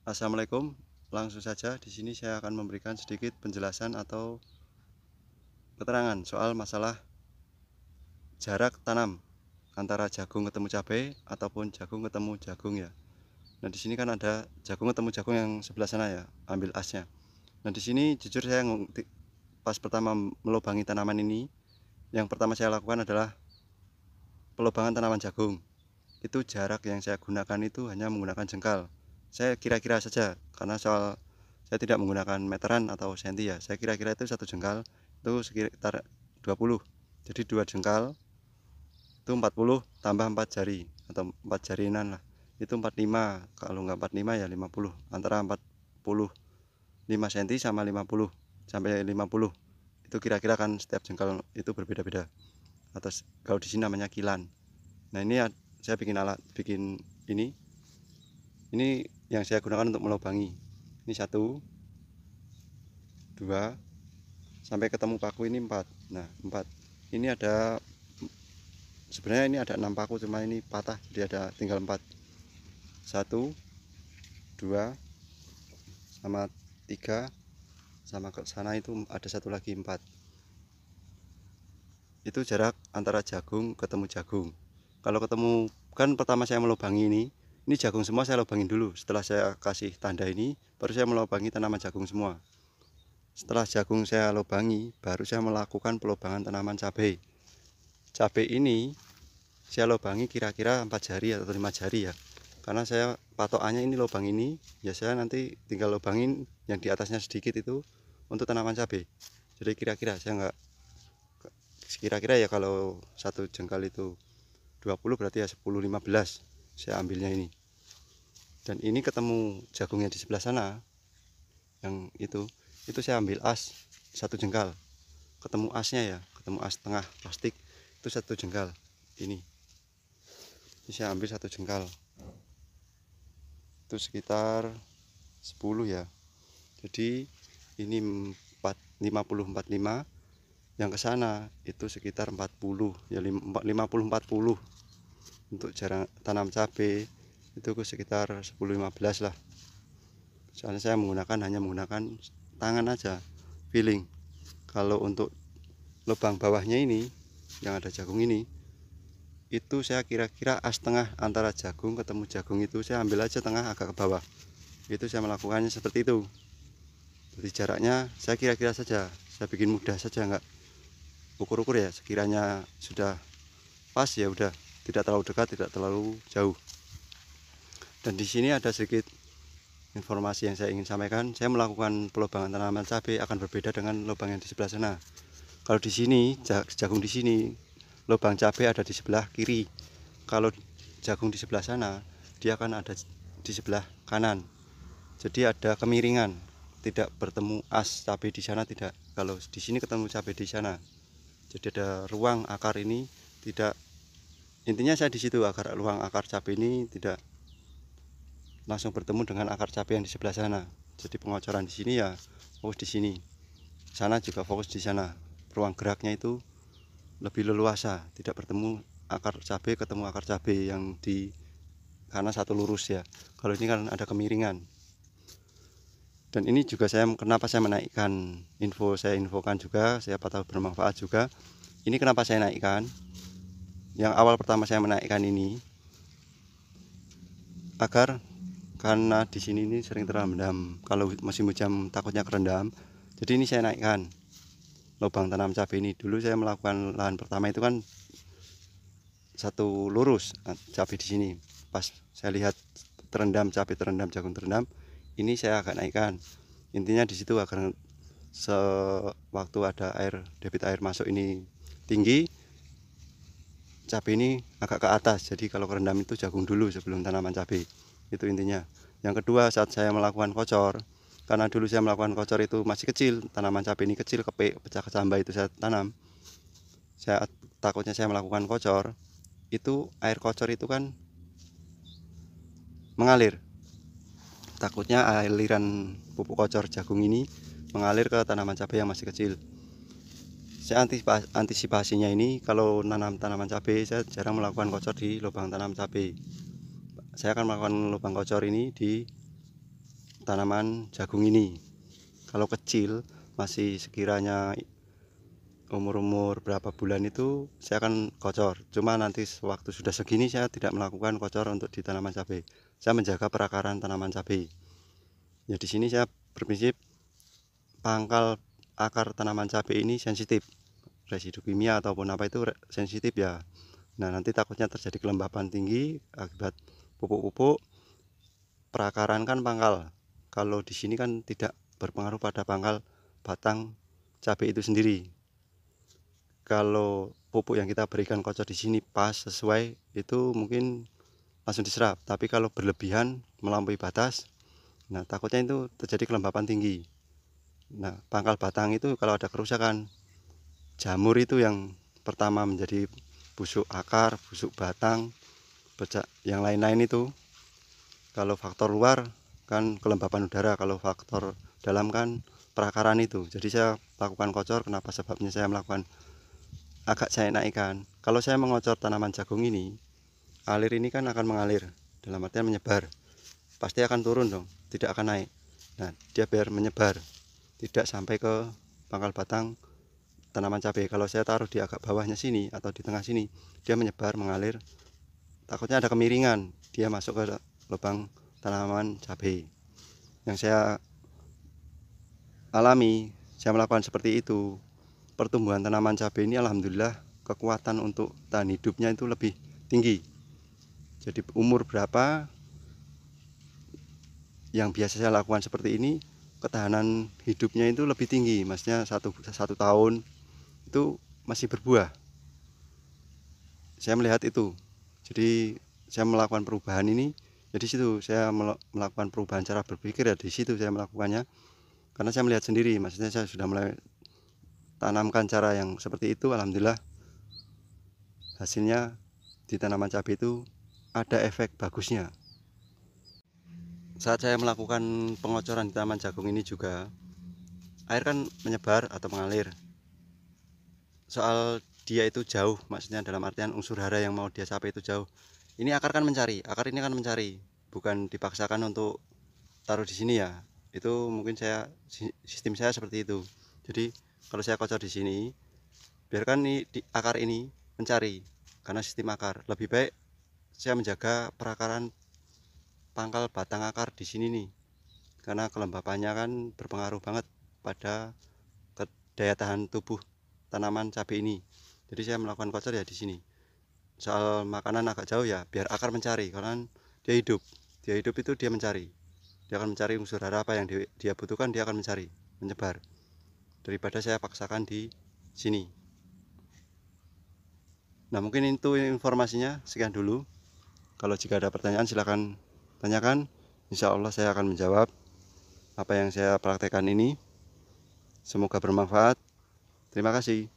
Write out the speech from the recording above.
Assalamualaikum. Langsung saja di sini saya akan memberikan sedikit penjelasan atau keterangan soal masalah jarak tanam antara jagung ketemu cabai ataupun jagung ketemu jagung ya. Nah, di sini kan ada jagung ketemu jagung yang sebelah sana ya, ambil asnya. Nah, di sini jujur saya pas pertama melubangi tanaman ini, yang pertama saya lakukan adalah pelubangan tanaman jagung. Itu jarak yang saya gunakan itu hanya menggunakan jengkal. Saya kira-kira saja karena soal saya tidak menggunakan meteran atau senti ya. Saya kira-kira itu satu jengkal itu sekitar 20. Jadi dua jengkal itu 40 tambah 4 jari atau 4 jarinan lah. Itu 45. Kalau nggak 45 ya 50. Antara 45 cm sama 50 sampai 50. Itu kira-kira kan setiap jengkal itu berbeda-beda. Atas kalau di sini namanya kilan. Nah, ini saya bikin alat, bikin ini. Ini yang saya gunakan untuk melubangi. Ini 1, 2, sampai ketemu paku ini 4. Nah, 4. Ini ada, sebenarnya ini ada 6 paku, cuma ini patah jadi ada tinggal 4. 1, 2, sama 3, sama ke sana itu ada satu lagi 4. Itu jarak antara jagung ketemu jagung. Kalau ketemu, kan pertama saya melubangi ini jagung semua saya lubangin dulu. Setelah saya kasih tanda ini, baru saya melubangi tanaman jagung semua. Setelah jagung saya lubangi, baru saya melakukan pelubangan tanaman cabai. Cabai ini saya lubangi kira-kira 4 jari atau 5 jari ya. Karena saya patokannya ini lubang ini, ya saya nanti tinggal lubangin yang di atasnya sedikit itu untuk tanaman cabai. Jadi kira-kira saya nggak, kira-kira ya kalau satu jengkal itu 20 berarti ya 10 15 saya ambilnya ini. Dan ini ketemu jagungnya di sebelah sana yang itu saya ambil as satu jengkal. Ketemu asnya ya, ketemu as tengah plastik itu satu jengkal. Ini saya ambil satu jengkal. Itu sekitar 10 ya. Jadi ini 50 45, yang ke sana itu sekitar 40 ya, 50 40. Untuk jarak tanam cabai itu sekitar 10 15 lah. Soalnya saya hanya menggunakan tangan aja, feeling. Kalau untuk lubang bawahnya ini yang ada jagung ini, itu saya kira-kira as tengah antara jagung ketemu jagung itu saya ambil aja tengah agak ke bawah. Itu saya melakukannya seperti itu. Jadi jaraknya saya kira-kira saja, saya bikin mudah saja, nggak ukur-ukur ya. Sekiranya sudah pas ya udah, tidak terlalu dekat, tidak terlalu jauh. Dan di sini ada sedikit informasi yang saya ingin sampaikan. Saya melakukan pelubangan tanaman cabai akan berbeda dengan lubang yang di sebelah sana. Kalau di sini jagung di sini, lubang cabai ada di sebelah kiri. Kalau jagung di sebelah sana, dia akan ada di sebelah kanan. Jadi ada kemiringan, tidak bertemu as cabai di sana, tidak. Kalau di sini ketemu cabai di sana. Jadi ada ruang akar ini tidak, intinya saya di situ agar ruang akar cabai ini tidak langsung bertemu dengan akar cabai yang di sebelah sana. Jadi pengocoran di sini ya fokus di sini, sana juga fokus di sana. Ruang geraknya itu lebih leluasa, tidak bertemu akar cabai ketemu akar cabai yang di karena satu lurus ya. Kalau ini kan ada kemiringan. Dan ini juga kenapa saya menaikkan saya infokan juga, saya tahu bermanfaat juga. Ini kenapa saya naikkan? Yang awal pertama saya menaikkan ini agar, karena di sini ini sering terendam, kalau musim hujan takutnya kerendam. Jadi ini saya naikkan lubang tanam cabai ini. Dulu saya melakukan lahan pertama itu kan satu lurus cabai di sini. Pas saya lihat terendam, cabai terendam, jagung terendam, ini saya agak naikkan. Intinya di situ agar sewaktu ada debit air masuk ini tinggi, cabai ini agak ke atas. Jadi kalau kerendam itu jagung dulu sebelum tanaman cabai. Itu intinya. Yang kedua, saat saya melakukan kocor, karena dulu saya melakukan kocor itu masih kecil, tanaman cabai ini kecil, pecah kecambah itu saya tanam. Saya takutnya saya melakukan kocor, itu air kocor itu kan mengalir. Takutnya aliran pupuk kocor jagung ini mengalir ke tanaman cabai yang masih kecil. Saya antisipasinya ini, kalau nanam tanaman cabai saya jarang melakukan kocor di lubang tanam cabai. Saya akan melakukan lubang kocor ini di tanaman jagung ini. Kalau kecil masih sekiranya umur berapa bulan itu saya akan kocor. Cuma nanti waktu sudah segini saya tidak melakukan kocor untuk di tanaman cabai. Saya menjaga perakaran tanaman cabai. Ya di sini saya berprinsip pangkal akar tanaman cabai ini sensitif. Residu kimia ataupun apa itu sensitif ya. Nah, nanti takutnya terjadi kelembapan tinggi akibat pupuk-pupuk. Perakaran kan pangkal. Kalau di sini kan tidak berpengaruh pada pangkal batang cabai itu sendiri. Kalau pupuk yang kita berikan kocor di sini pas sesuai, itu mungkin langsung diserap. Tapi kalau berlebihan melampaui batas, nah takutnya itu terjadi kelembapan tinggi. Nah, pangkal batang itu kalau ada kerusakan, jamur itu yang pertama menjadi busuk akar, busuk batang, yang lain-lain itu. Kalau faktor luar kan kelembapan udara, kalau faktor dalam kan perakaran itu. Jadi saya lakukan kocor. Kenapa sebabnya saya melakukan agak saya naikkan? Kalau saya mengocor tanaman jagung ini, alir ini kan akan mengalir, dalam artian menyebar. Pasti akan turun dong, tidak akan naik. Nah, dia biar menyebar, tidak sampai ke pangkal batang tanaman cabai. Kalau saya taruh di agak bawahnya sini atau di tengah sini, dia menyebar, mengalir. Takutnya ada kemiringan, dia masuk ke lubang tanaman cabai. Yang saya alami, saya melakukan seperti itu. Pertumbuhan tanaman cabai ini alhamdulillah kekuatan untuk tahan hidupnya itu lebih tinggi. Jadi umur berapa yang biasa saya lakukan seperti ini, ketahanan hidupnya itu lebih tinggi. Maksudnya satu tahun itu masih berbuah. Saya melihat itu. Jadi saya melakukan perubahan ini. Jadi situ saya melakukan perubahan cara berpikir ya, di situ saya melakukannya. Karena saya melihat sendiri, maksudnya saya sudah mulai tanamkan cara yang seperti itu, alhamdulillah hasilnya di tanaman cabai itu ada efek bagusnya. Saat saya melakukan pengocoran di tanaman jagung ini juga, air kan menyebar atau mengalir. Soal dia itu jauh, maksudnya dalam artian unsur hara yang mau dia capai itu jauh. Ini akar kan mencari, akar ini kan mencari, bukan dipaksakan untuk taruh di sini ya. Itu mungkin sistem saya seperti itu. Jadi kalau saya kocor di sini, biarkan di akar ini mencari, karena sistem akar. Lebih baik saya menjaga perakaran pangkal batang akar di sini nih, karena kelembapannya kan berpengaruh banget pada daya tahan tubuh tanaman cabai ini. Jadi saya melakukan kocor ya di sini. Soal makanan agak jauh ya, biar akar mencari, karena dia hidup itu dia mencari. Dia akan mencari unsur hara apa yang dia butuhkan, dia akan mencari, menyebar. Daripada saya paksakan di sini. Nah, mungkin itu informasinya, sekian dulu. Kalau jika ada pertanyaan silahkan tanyakan. Insya Allah saya akan menjawab apa yang saya praktekkan ini. Semoga bermanfaat. Terima kasih.